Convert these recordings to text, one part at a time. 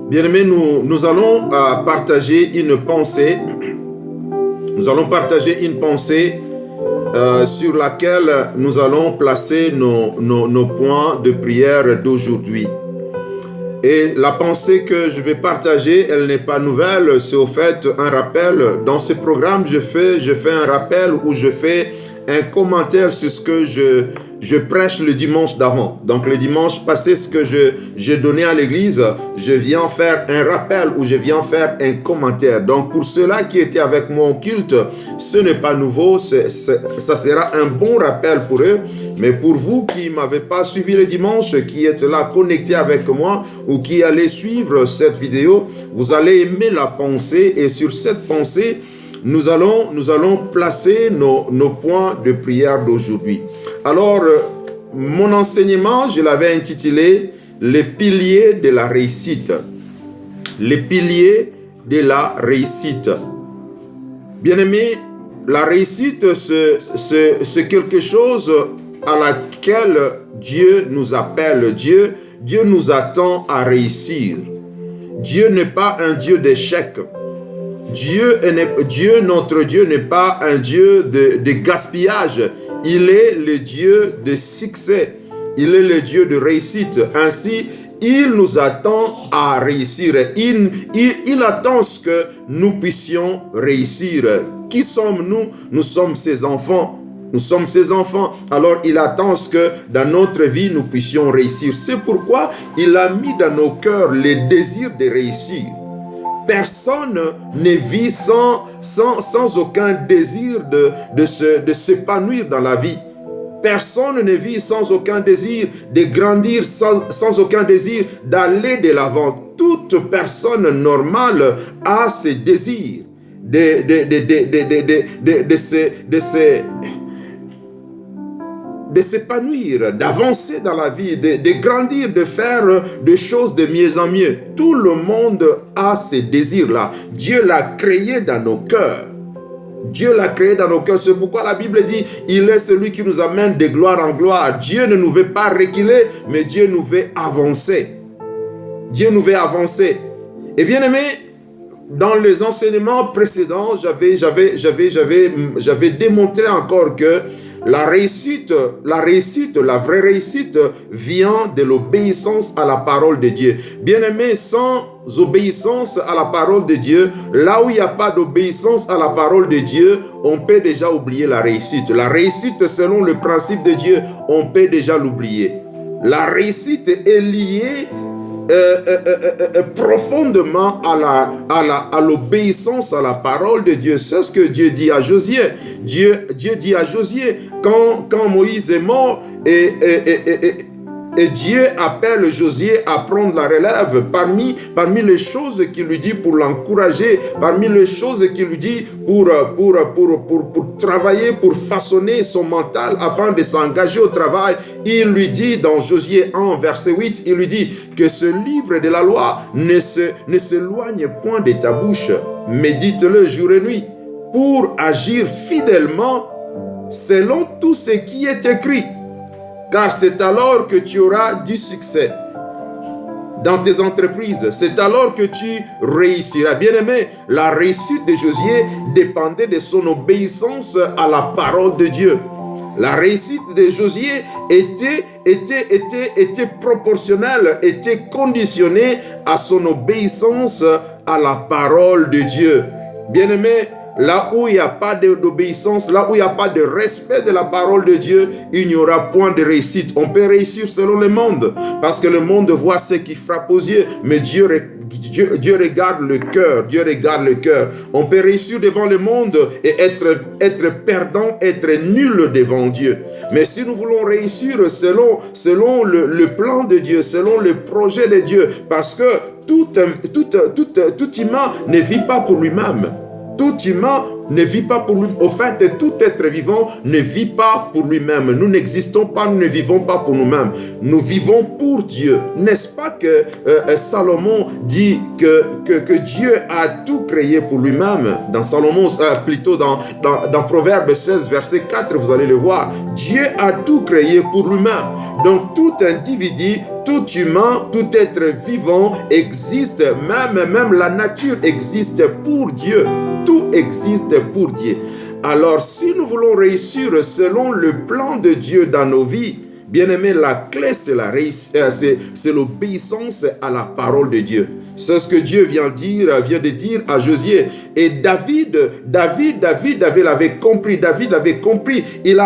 Bien-aimés, nous allons partager une pensée. Nous allons partager une pensée sur laquelle nous allons placer nos points de prière d'aujourd'hui. Et la pensée que je vais partager, elle n'est pas nouvelle, c'est au fait un rappel. Dans ce programme, je fais un rappel où je fais un commentaire sur ce que je prêche le dimanche d'avant. Donc le dimanche passé, ce que j'ai donné à l'église, je viens faire un rappel ou je viens faire un commentaire. Donc pour ceux-là qui étaient avec moi au culte, ce n'est pas nouveau, ça sera un bon rappel pour eux. Mais pour vous qui ne m'avez pas suivi le dimanche, qui êtes là connectés avec moi ou qui allez suivre cette vidéo, vous allez aimer la pensée et sur cette pensée, nous allons placer nos points de prière d'aujourd'hui. Alors, mon enseignement, je l'avais intitulé « Les piliers de la réussite ». Les piliers de la réussite. Bien-aimés, la réussite, c'est quelque chose à laquelle Dieu nous appelle. Dieu nous attend à réussir. Dieu n'est pas un Dieu d'échec. Notre Dieu n'est pas un Dieu de gaspillage. Il est le Dieu de succès. Il est le Dieu de réussite. Ainsi, il nous attend à réussir. Il attend ce que nous puissions réussir. Qui sommes-nous? Nous sommes ses enfants. Nous sommes ses enfants. Alors, il attend ce que dans notre vie, nous puissions réussir. C'est pourquoi il a mis dans nos cœurs le désir de réussir. Personne ne vit sans aucun désir de s'épanouir dans la vie. Personne ne vit sans aucun désir de grandir, sans aucun désir d'aller de l'avant. Toute personne normale a ce désir de s'épanouir, d'avancer dans la vie, de grandir, de faire des choses de mieux en mieux. Tout le monde a ces désirs-là. Dieu l'a créé dans nos cœurs. Dieu l'a créé dans nos cœurs. C'est pourquoi la Bible dit, il est celui qui nous amène de gloire en gloire. Dieu ne nous veut pas reculer, mais Dieu nous veut avancer. Dieu nous veut avancer. Et bien aimé, dans les enseignements précédents, j'avais démontré encore que la vraie réussite vient de l'obéissance à la parole de Dieu. Bien-aimé, sans obéissance à la parole de Dieu, là où il n'y a pas d'obéissance à la parole de Dieu, on peut déjà oublier la réussite. La réussite, selon le principe de Dieu, on peut déjà l'oublier. La réussite est liée profondément à l'obéissance à la parole de Dieu. C'est ce que Dieu dit à Josué. Dieu dit à Josué, quand Moïse est mort et Dieu appelle Josué à prendre la relève, parmi les choses qu'il lui dit pour l'encourager, parmi les choses qu'il lui dit pour travailler, pour façonner son mental afin de s'engager au travail, il lui dit dans Josué 1, verset 8, il lui dit que ce livre de la loi ne s'éloigne point de ta bouche, médite-le jour et nuit, pour agir fidèlement selon tout ce qui est écrit. Car c'est alors que tu auras du succès dans tes entreprises. C'est alors que tu réussiras. Bien-aimé, la réussite de Josué dépendait de son obéissance à la parole de Dieu. La réussite de Josué était proportionnelle, était conditionnée à son obéissance à la parole de Dieu. Bien-aimé, là où il n'y a pas d'obéissance, là où il n'y a pas de respect de la parole de Dieu, il n'y aura point de réussite. On peut réussir selon le monde, parce que le monde voit ce qui frappe aux yeux, mais Dieu regarde le cœur. Dieu regarde le cœur. On peut réussir devant le monde et être perdant, être nul devant Dieu. Mais si nous voulons réussir selon le plan de Dieu, selon le projet de Dieu, parce que tout humain ne vit pas pour lui-même. Tout humain ne vit pas pour lui. Au fait, tout être vivant ne vit pas pour lui-même. Nous n'existons pas, nous ne vivons pas pour nous-mêmes. Nous vivons pour Dieu. N'est-ce pas que Salomon dit que Dieu a tout créé pour lui-même? Dans Salomon, plutôt dans Proverbe 16, verset 4, vous allez le voir. Dieu a tout créé pour lui-même. Donc tout individu, tout humain, tout être vivant existe, même la nature existe pour Dieu. Tout existe pour Dieu. Alors, si nous voulons réussir selon le plan de Dieu dans nos vies, bien-aimés, la clé, c'est l'obéissance à la parole de Dieu. C'est ce que Dieu vient de dire à Josué. Et David l'avait compris. David l'avait compris. Il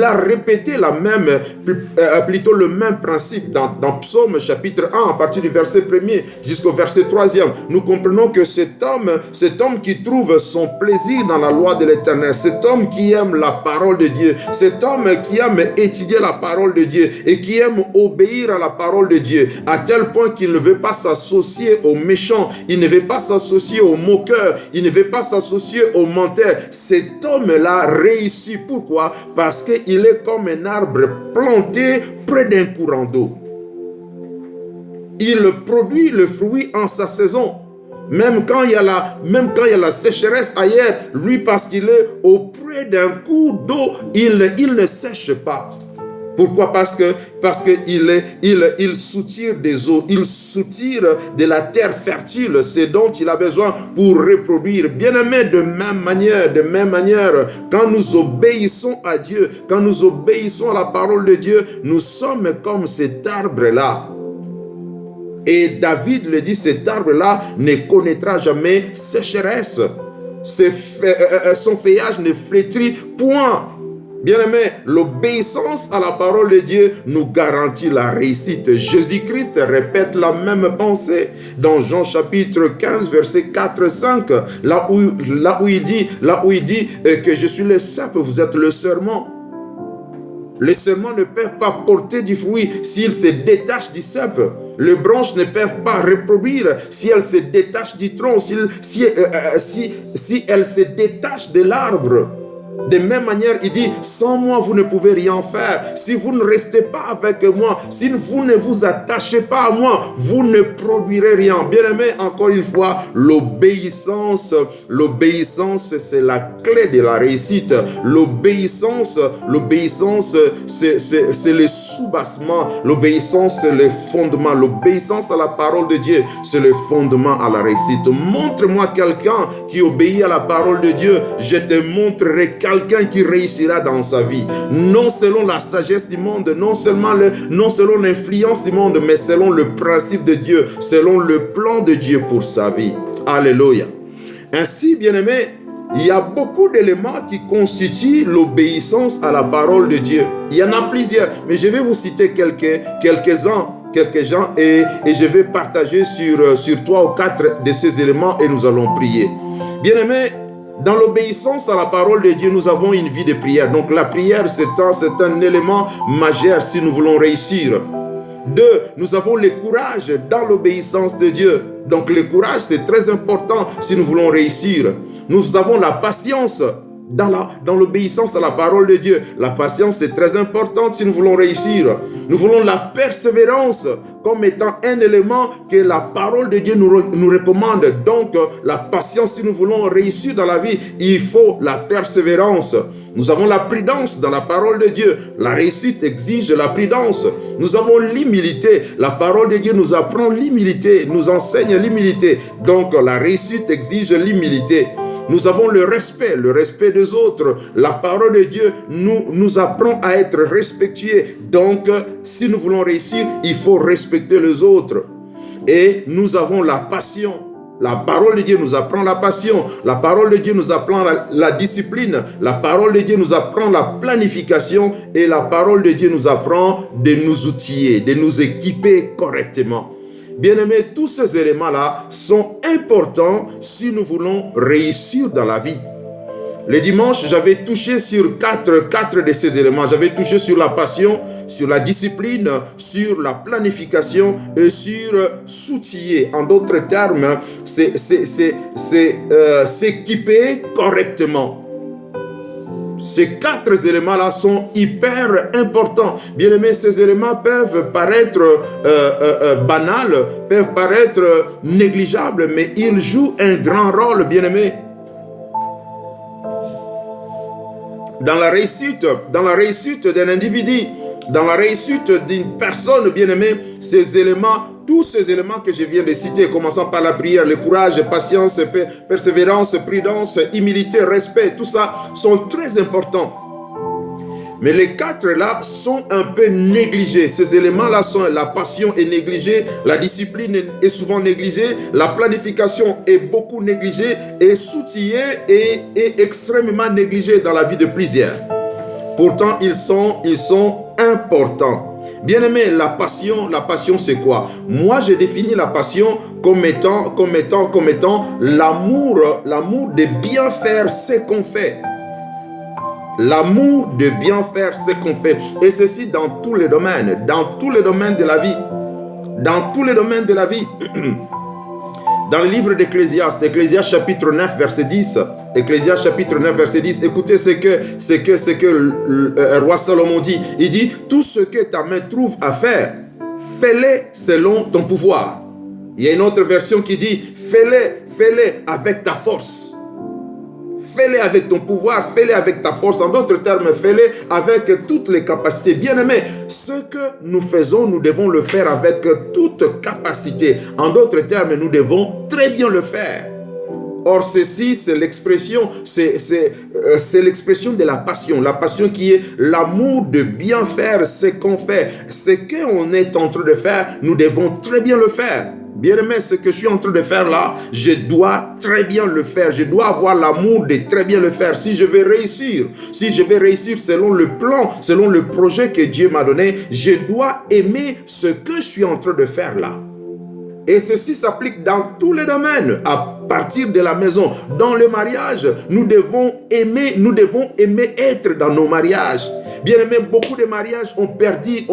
a répété le même principe dans Psaume chapitre 1, à partir du verset 1er jusqu'au verset 3e. Nous comprenons que cet homme qui trouve son plaisir dans la loi de l'Éternel, cet homme qui aime la parole de Dieu, cet homme qui aime étudier la parole de Dieu et qui aime obéir à la parole de Dieu, à tel point qu'il ne veut pas s'associer aux méchants, il ne veut pas s'associer aux moqueurs, il ne veut pas s'associer aux menteurs. Cet homme-là réussit. Pourquoi? Parce qu'il est comme un arbre planté près d'un courant d'eau. Il produit le fruit en sa saison. Même quand il y a la sécheresse ailleurs, lui, parce qu'il est auprès d'un cours d'eau, il ne sèche pas. Pourquoi? Parce qu'il soutire des eaux, il soutire de la terre fertile, ce dont il a besoin pour reproduire. Bien-aimé, de même manière, quand nous obéissons à Dieu, quand nous obéissons à la parole de Dieu, nous sommes comme cet arbre-là. Et David le dit, cet arbre-là ne connaîtra jamais sécheresse. Son feuillage ne flétrit point. Bien-aimé, l'obéissance à la parole de Dieu nous garantit la réussite. Jésus-Christ répète la même pensée dans Jean chapitre 15, verset 4-5, là où il dit que je suis le cep, vous êtes le serment. Les serments ne peuvent pas porter du fruit s'ils se détachent du cep. Les branches ne peuvent pas reproduire si elles se détachent du tronc, si elles se détachent de l'arbre. De même manière, il dit, sans moi, vous ne pouvez rien faire. Si vous ne restez pas avec moi, si vous ne vous attachez pas à moi, vous ne produirez rien. Bien-aimé, encore une fois, l'obéissance, c'est la clé de la réussite. L'obéissance, c'est le soubassement. L'obéissance, c'est le fondement. L'obéissance à la parole de Dieu, c'est le fondement à la réussite. Montre-moi quelqu'un qui obéit à la parole de Dieu. Je te montrerai quelqu'un qui réussira dans sa vie, non selon la sagesse du monde, non selon l'influence du monde, mais selon le principe de Dieu, selon le plan de Dieu pour sa vie. Alléluia. Ainsi, bien-aimés, il y a beaucoup d'éléments qui constituent l'obéissance à la parole de Dieu. Il y en a plusieurs, mais je vais vous citer quelques-uns et je vais partager sur 3 ou 4 de ces éléments et nous allons prier. Bien-aimés, dans l'obéissance à la parole de Dieu, nous avons une vie de prière. Donc la prière, c'est un élément majeur si nous voulons réussir. 2, nous avons le courage dans l'obéissance de Dieu. Donc le courage, c'est très important si nous voulons réussir. Nous avons la patience dans l'obéissance à la parole de Dieu. La patience est très importante si nous voulons réussir. Nous voulons la persévérance comme étant un élément que la parole de Dieu nous recommande. Donc, la patience, si nous voulons réussir dans la vie, il faut la persévérance. Nous avons la prudence dans la parole de Dieu. La réussite exige la prudence. Nous avons l'humilité. La parole de Dieu nous apprend l'humilité, nous enseigne l'humilité. Donc, la réussite exige l'humilité. Nous avons le respect des autres. La parole de Dieu nous apprend à être respectueux. Donc, si nous voulons réussir, il faut respecter les autres. Et nous avons la passion. La parole de Dieu nous apprend la passion. La parole de Dieu nous apprend la discipline. La parole de Dieu nous apprend la planification. Et la parole de Dieu nous apprend de nous outiller, de nous équiper correctement. Bien-aimés, tous ces éléments-là sont importants si nous voulons réussir dans la vie. Le dimanche, j'avais touché sur quatre de ces éléments. J'avais touché sur la passion, sur la discipline, sur la planification et sur s'outiller. En d'autres termes, c'est s'équiper correctement. Ces 4 éléments-là sont hyper importants. Bien aimé, ces éléments peuvent paraître banals, peuvent paraître négligeables, mais ils jouent un grand rôle, bien aimé. Dans la réussite d'un individu, dans la réussite d'une personne, bien aimée, ces éléments, tous ces éléments que je viens de citer, commençant par la prière, le courage, patience, persévérance, prudence, humilité, respect, tout ça sont très importants. Mais les 4 là sont un peu négligés. Ces éléments-là sont, la passion est négligée, la discipline est souvent négligée, la planification est beaucoup négligée et s'outiller est extrêmement négligé dans la vie de plusieurs. Pourtant, ils sont importants. Bien aimé, la passion c'est quoi? Moi, je définis la passion comme étant l'amour de bien faire ce qu'on fait. L'amour de bien faire ce qu'on fait. Et ceci dans tous les domaines de la vie. Dans tous les domaines de la vie. Dans le livre d'Ecclésiaste, Ecclésiaste chapitre 9, verset 10, Ecclésiaste chapitre 9, verset 10, écoutez ce que le roi Salomon dit. Il dit, tout ce que ta main trouve à faire, fais-le selon ton pouvoir. Il y a une autre version qui dit, fais-le avec ta force. Fais-le avec ton pouvoir, fais-le avec ta force. En d'autres termes, fais-le avec toutes les capacités. Bien-aimés, ce que nous faisons, nous devons le faire avec toute capacité. En d'autres termes, nous devons très bien le faire. Or, ceci, c'est l'expression, c'est l'expression de la passion. La passion qui est l'amour de bien faire ce qu'on fait. Ce qu'on est en train de faire, nous devons très bien le faire. Bien-aimé, ce que je suis en train de faire là, je dois très bien le faire. Je dois avoir l'amour de très bien le faire. Si je vais réussir selon le plan, selon le projet que Dieu m'a donné, je dois aimer ce que je suis en train de faire là. Et ceci s'applique dans tous les domaines, à partir de la maison. Dans le mariage, nous devons aimer être dans nos mariages. Bien aimé, beaucoup de mariages ont perdu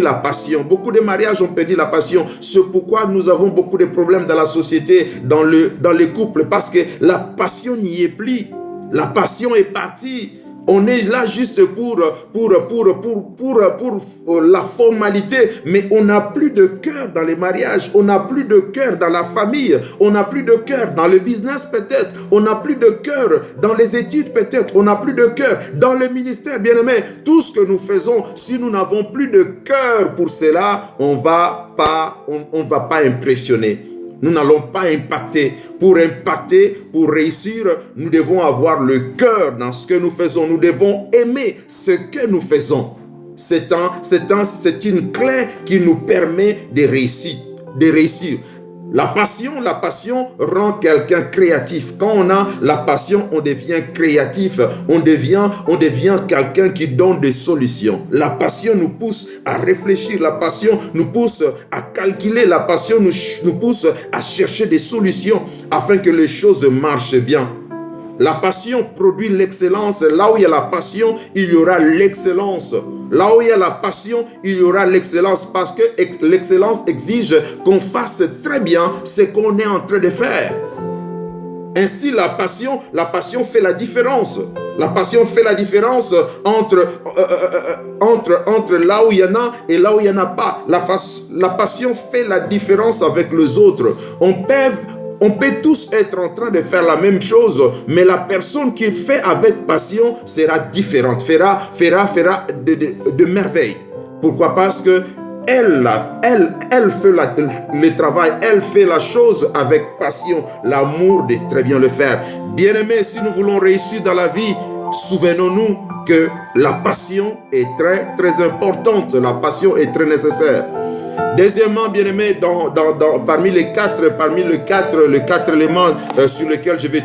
la passion. Beaucoup de mariages ont perdu la passion. C'est pourquoi nous avons beaucoup de problèmes dans la société, dans les couples, parce que la passion n'y est plus. La passion est partie. On est là juste pour la formalité, mais on n'a plus de cœur dans les mariages, on n'a plus de cœur dans la famille, on n'a plus de cœur dans le business peut-être, on n'a plus de cœur dans les études peut-être, on n'a plus de cœur dans le ministère. Bien aimé, tout ce que nous faisons, si nous n'avons plus de cœur pour cela, on va pas impressionner. Nous n'allons pas impacter. Pour réussir, nous devons avoir le cœur dans ce que nous faisons. Nous devons aimer ce que nous faisons. C'est une clé qui nous permet de réussir. La passion rend quelqu'un créatif. Quand on a la passion, on devient créatif. On devient quelqu'un qui donne des solutions. La passion nous pousse à réfléchir. La passion nous pousse à calculer. La passion nous pousse à chercher des solutions afin que les choses marchent bien. La passion produit l'excellence. Là où il y a la passion, il y aura l'excellence. Là où il y a la passion, il y aura l'excellence, parce que l'excellence exige qu'on fasse très bien ce qu'on est en train de faire. Ainsi, la passion fait la différence. La passion fait la différence entre là où il y en a et là où il n'y en a pas. La passion fait la différence avec les autres. On peut tous être en train de faire la même chose, mais la personne qui fait avec passion sera différente, fera de merveilles. Pourquoi? Parce que elle fait le travail, elle fait la chose avec passion, l'amour de très bien le faire. Bien-aimés, si nous voulons réussir dans la vie, souvenons-nous que la passion est très, très importante. La passion est très nécessaire. Deuxièmement, bien-aimé, parmi les quatre éléments sur lesquels je vais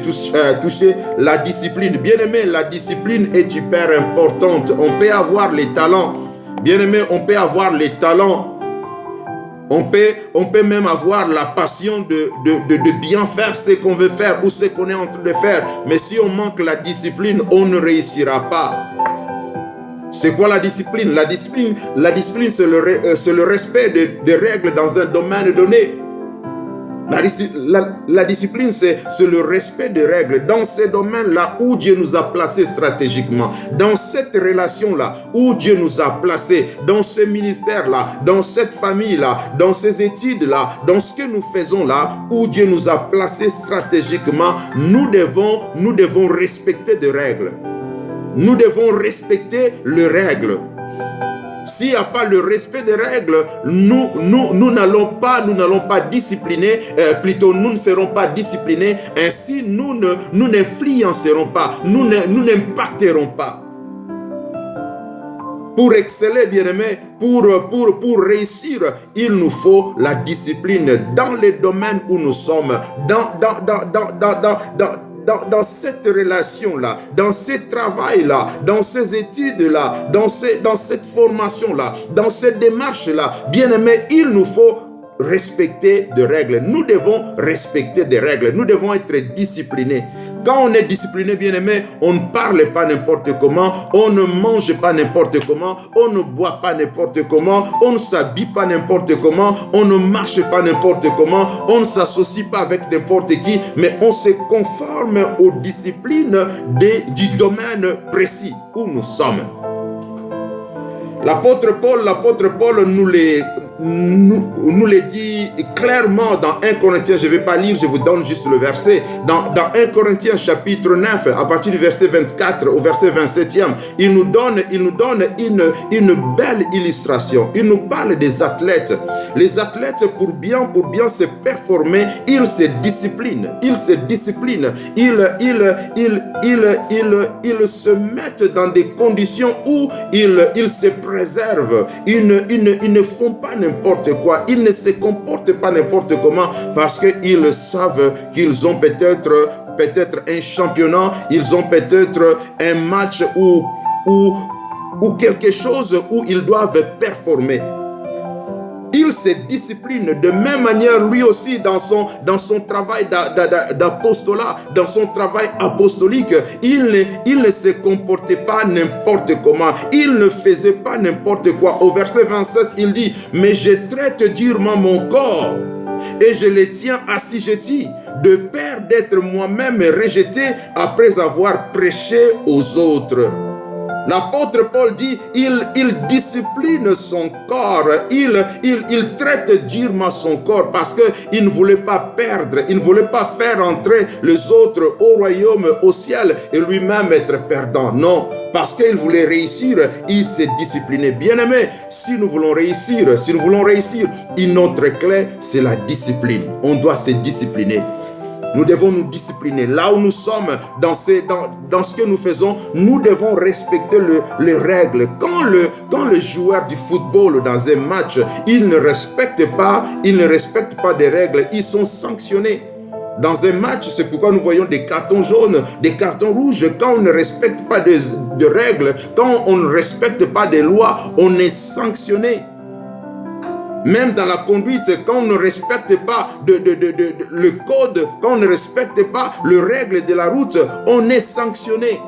toucher, la discipline. Bien-aimé, la discipline est hyper importante. On peut avoir les talents. Bien-aimé, on peut avoir les talents. On peut même avoir la passion de bien faire ce qu'on veut faire ou ce qu'on est en train de faire. Mais si on manque la discipline, on ne réussira pas. C'est quoi la discipline? La discipline, c'est le respect des règles dans un domaine donné. La discipline, c'est le respect des règles dans ces domaines-là où Dieu nous a placés stratégiquement, dans cette relation-là où Dieu nous a placés, dans ce ministère-là, dans cette famille-là, dans ces études-là, dans ce que nous faisons là, où Dieu nous a placés stratégiquement. Nous devons respecter des règles. Nous devons respecter les règles. S'il n'y a pas le respect des règles, nous n'allons pas discipliner, plutôt nous ne serons pas disciplinés, ainsi nous n'influencerons pas, nous n'impacterons pas. Pour exceller, bien-aimés, pour réussir, il nous faut la discipline dans les domaines où nous sommes, dans cette relation-là, dans ce travail-là, dans ces études-là, dans cette formation-là, dans cette démarche-là, bien-aimés, il nous faut respecter des règles. Nous devons respecter des règles. Nous devons être disciplinés. Quand on est discipliné, bien-aimé, on ne parle pas n'importe comment, on ne mange pas n'importe comment, on ne boit pas n'importe comment, on ne s'habille pas n'importe comment, on ne marche pas n'importe comment, on ne s'associe pas avec n'importe qui, mais on se conforme aux disciplines du domaine précis où nous sommes. L'apôtre Paul nous les dit clairement dans 1 Corinthiens, je ne vais pas lire, je vous donne juste le verset. Dans 1 Corinthiens chapitre 9, à partir du verset 24 au verset 27e, il nous donne une belle illustration. Il nous parle des athlètes. Les athlètes, pour bien se performer, ils se disciplinent. Ils se mettent dans des conditions où ils se préservent. Ils ne font pas n'importe quoi. Ils ne se comportent pas n'importe comment parce qu'ils savent qu'ils ont peut-être un championnat, ils ont peut-être un match ou quelque chose où ils doivent performer. Il se discipline de même manière lui aussi dans son travail d'apostolat, dans son travail apostolique. Il ne se comportait pas n'importe comment. Il ne faisait pas n'importe quoi. Au verset 27, il dit, mais je traite durement mon corps et je le tiens assujetti, de peur d'être moi-même rejeté après avoir prêché aux autres. L'apôtre Paul dit, il discipline son corps, il traite durement son corps parce qu'il ne voulait pas perdre, il ne voulait pas faire entrer les autres au royaume, au ciel et lui-même être perdant. Non, parce qu'il voulait réussir, il s'est discipliné. Bien-aimé, si nous voulons réussir, une autre clé, c'est la discipline. On doit se discipliner. Nous devons nous discipliner. Là où nous sommes, dans ce que nous faisons, nous devons respecter les règles. Quand le joueur du football dans un match, il ne respecte pas des règles, ils sont sanctionnés. Dans un match, c'est pourquoi nous voyons des cartons jaunes, des cartons rouges. Quand on ne respecte pas de règles, quand on ne respecte pas des lois, on est sanctionné. Même dans la conduite, quand on ne respecte pas le code, quand on ne respecte pas les règles de la route, on est sanctionné.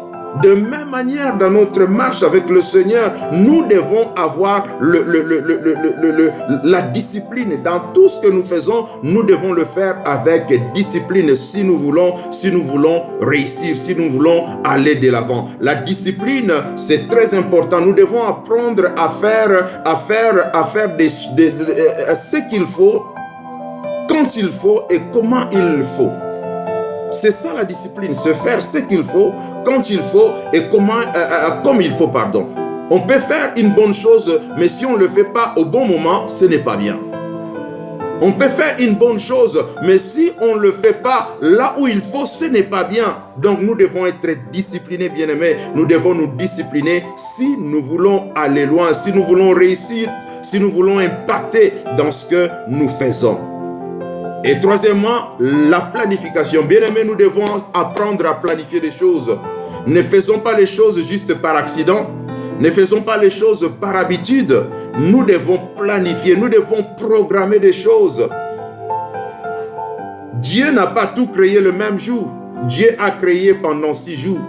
De même manière, dans notre marche avec le Seigneur, nous devons avoir la discipline. Dans tout ce que nous faisons, nous devons le faire avec discipline si nous voulons réussir, si nous voulons aller de l'avant. La discipline, c'est très important. Nous devons apprendre à faire ce qu'il faut, quand il faut et comment il le faut. C'est ça la discipline, se faire ce qu'il faut, quand il faut et comme il faut, pardon. On peut faire une bonne chose, mais si on ne le fait pas au bon moment, ce n'est pas bien. On peut faire une bonne chose, mais si on ne le fait pas là où il faut, ce n'est pas bien. Donc nous devons être disciplinés, bien-aimés. Nous devons nous discipliner si nous voulons aller loin, si nous voulons réussir, si nous voulons impacter dans ce que nous faisons. Et troisièmement, la planification. Bien-aimés, nous devons apprendre à planifier les choses. Ne faisons pas les choses juste par accident. Ne faisons pas les choses par habitude. Nous devons planifier, nous devons programmer des choses. Dieu n'a pas tout créé le même jour. Dieu a créé pendant 6 jours.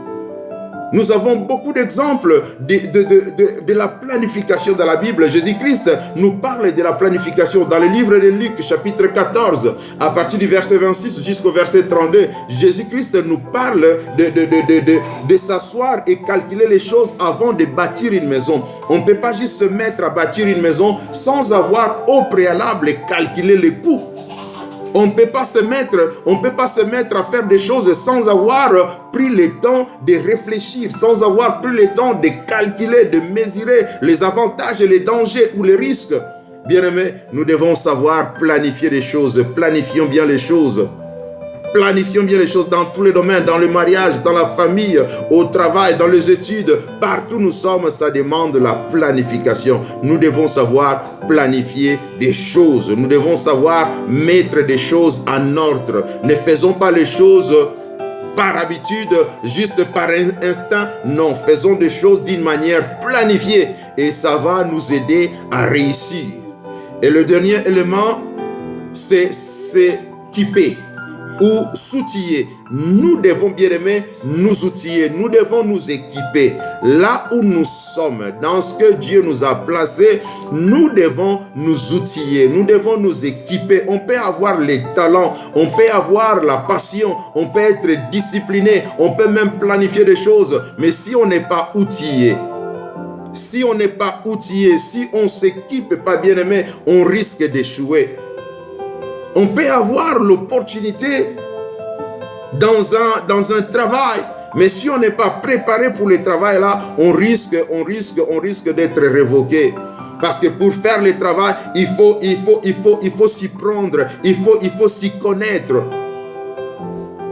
Nous avons beaucoup d'exemples de la planification dans la Bible. Jésus-Christ nous parle de la planification dans le livre de Luc, chapitre 14, à partir du verset 26 jusqu'au verset 32. Jésus-Christ nous parle de s'asseoir et calculer les choses avant de bâtir une maison. On ne peut pas juste se mettre à bâtir une maison sans avoir au préalable calculé les coûts. On ne peut pas se mettre à faire des choses sans avoir pris le temps de réfléchir, sans avoir pris le temps de calculer, de mesurer les avantages et les dangers ou les risques. Bien-aimés, nous devons savoir planifier les choses. Planifions bien les choses. Planifions bien les choses dans tous les domaines, dans le mariage, dans la famille, au travail, dans les études. Partout où nous sommes, ça demande la planification. Nous devons savoir planifier des choses. Nous devons savoir mettre des choses en ordre. Ne faisons pas les choses par habitude, juste par instinct. Non, faisons des choses d'une manière planifiée et ça va nous aider à réussir. Et le dernier élément, c'est s'équiper ou s'outiller. Nous devons, bien aimés, nous outiller, nous devons nous équiper. Là où nous sommes, dans ce que Dieu nous a placé, nous devons nous outiller, nous devons nous équiper. On peut avoir les talents, on peut avoir la passion, on peut être discipliné, on peut même planifier des choses, mais si on n'est pas outillé, si on on ne s'équipe pas, bien aimé, on risque d'échouer. On peut avoir l'opportunité dans un travail, mais si on n'est pas préparé pour le travail là, on risque d'être révoqué. Parce que pour faire le travail, il faut s'y prendre, il faut s'y connaître.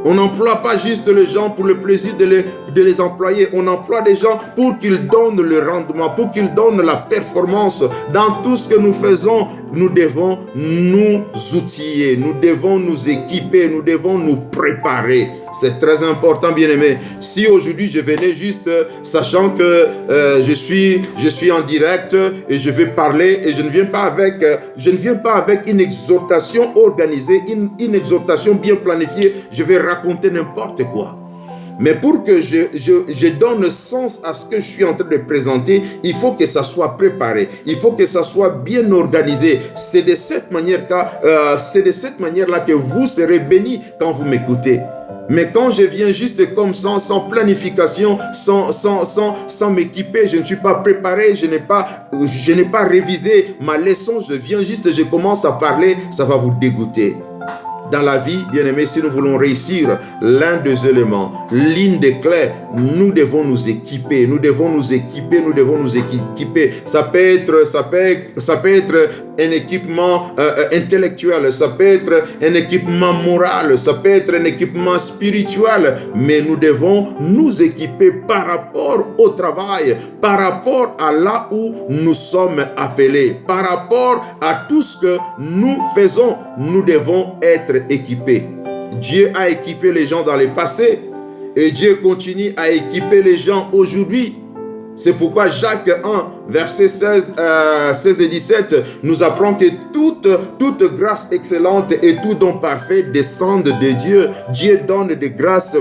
On n'emploie pas juste les gens pour le plaisir de les employer. On emploie des gens pour qu'ils donnent le rendement, pour qu'ils donnent la performance. Dans tout ce que nous faisons, nous devons nous outiller, nous devons nous équiper, nous devons nous préparer. C'est très important, bien-aimé. Si aujourd'hui je venais juste sachant que je suis en direct et je vais parler et je ne viens pas avec une exhortation organisée, une exhortation bien planifiée, je vais raconter n'importe quoi. Mais pour que je donne sens à ce que je suis en train de présenter, il faut que ça soit préparé. Il faut que ça soit bien organisé. C'est de cette manière-là que vous serez bénis quand vous m'écoutez. Mais quand je viens juste comme ça, sans planification, sans m'équiper, je ne suis pas préparé, je n'ai pas révisé ma leçon, je commence à parler, ça va vous dégoûter. Dans la vie, bien aimé, si nous voulons réussir, l'un des éléments, l'une des clés, nous devons nous équiper, nous devons nous équiper. Ça peut être un équipement intellectuel, ça peut être un équipement moral, ça peut être un équipement spirituel, mais nous devons nous équiper par rapport au travail, par rapport à là où nous sommes appelés, par rapport à tout ce que nous faisons, nous devons être équipés. Dieu a équipé les gens dans le passé et Dieu continue à équiper les gens aujourd'hui. C'est pourquoi Jacques 1, versets 16 et 17, nous apprend que toute grâce excellente et tout don parfait descendent de Dieu. Dieu donne des grâces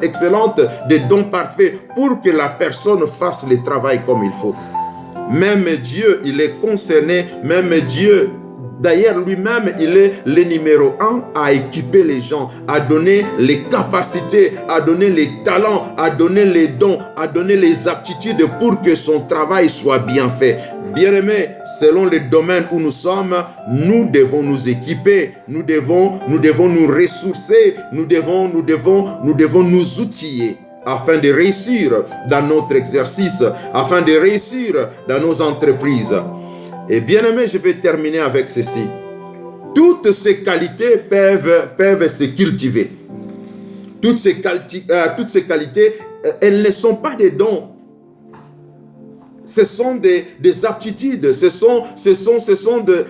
excellentes, des dons parfaits pour que la personne fasse le travail comme il faut. Même Dieu, il est concerné, même Dieu, d'ailleurs, lui-même, il est le numéro 1 à équiper les gens, à donner les capacités, à donner les talents, à donner les dons, à donner les aptitudes pour que son travail soit bien fait. Bien-aimés, selon le domaine où nous sommes, nous devons nous équiper, nous devons nous ressourcer, nous devons nous outiller afin de réussir dans notre exercice, afin de réussir dans nos entreprises. Et bien aimé, je vais terminer avec ceci. Toutes ces qualités peuvent se cultiver. Toutes ces qualités, elles ne sont pas des dons. Ce sont des aptitudes, ce sont de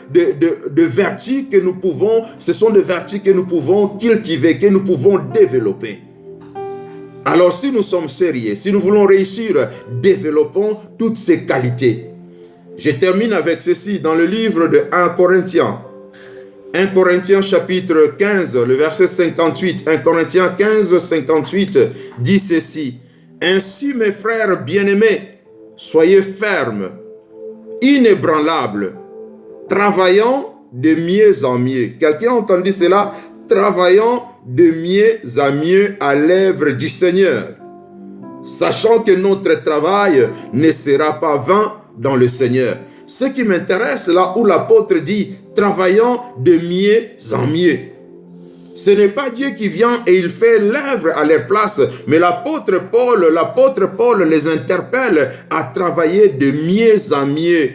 vertus que nous pouvons cultiver, que nous pouvons développer. Alors si nous sommes sérieux, si nous voulons réussir, développons toutes ces qualités. Je termine avec ceci dans le livre de 1 Corinthiens. 1 Corinthiens chapitre 15, le verset 58. 1 Corinthiens 15, 58 dit ceci. Ainsi, mes frères bien-aimés, soyez fermes, inébranlables, travaillant de mieux en mieux. Quelqu'un a entendu cela? Travaillant de mieux en mieux à l'œuvre du Seigneur, sachant que notre travail ne sera pas vain dans le Seigneur. Ce qui m'intéresse là où l'apôtre dit travaillant de mieux en mieux. Ce n'est pas Dieu qui vient et il fait l'œuvre à leur place, mais l'apôtre Paul les interpelle à travailler de mieux en mieux,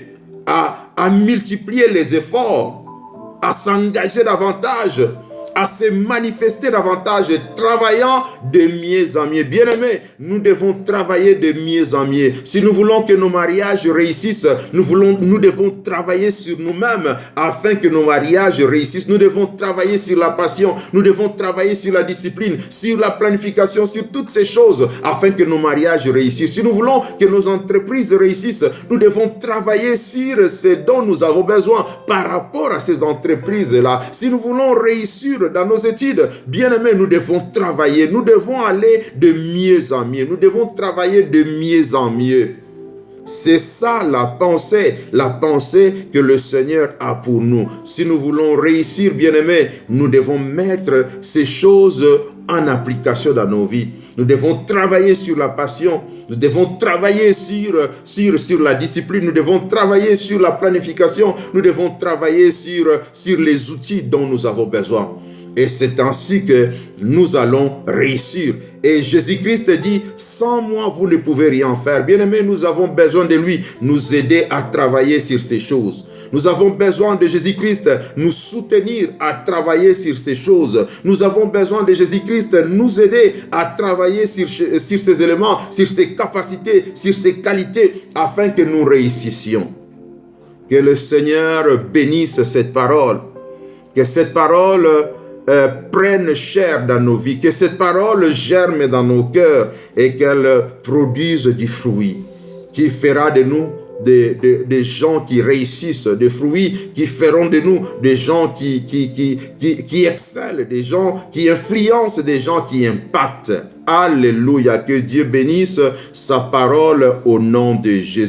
à multiplier les efforts, à s'engager davantage, à se manifester davantage, travaillant de mieux en mieux. Bien-aimés, nous devons travailler de mieux en mieux. Si nous voulons que nos mariages réussissent, nous devons travailler sur nous-mêmes afin que nos mariages réussissent. Nous devons travailler sur la passion, nous devons travailler sur la discipline, sur la planification, sur toutes ces choses afin que nos mariages réussissent. Si nous voulons que nos entreprises réussissent, nous devons travailler sur ce dont nous avons besoin par rapport à ces entreprises-là. Si nous voulons réussir dans nos études, bien-aimés, nous devons travailler, nous devons aller de mieux en mieux, nous devons travailler de mieux en mieux. C'est ça la pensée que le Seigneur a pour nous. Si nous voulons réussir, bien-aimés, nous devons mettre ces choses en application dans nos vies. Nous devons travailler sur la passion, nous devons travailler sur la discipline, nous devons travailler sur la planification, nous devons travailler sur les outils dont nous avons besoin. Et c'est ainsi que nous allons réussir. Et Jésus-Christ dit, sans moi, vous ne pouvez rien faire. Bien-aimés, nous avons besoin de lui, nous aider à travailler sur ces choses. Nous avons besoin de Jésus-Christ nous soutenir à travailler sur ces choses. Nous avons besoin de Jésus-Christ nous aider à travailler sur ces éléments, sur ces capacités, sur ces qualités, afin que nous réussissions. Que le Seigneur bénisse cette parole. Que cette parole prenne chair dans nos vies, que cette parole germe dans nos cœurs et qu'elle produise du fruit qui fera de nous des gens qui réussissent, des fruits qui feront de nous des gens qui excellent, des gens qui influencent, des gens qui impactent. Alléluia, que Dieu bénisse sa parole au nom de Jésus.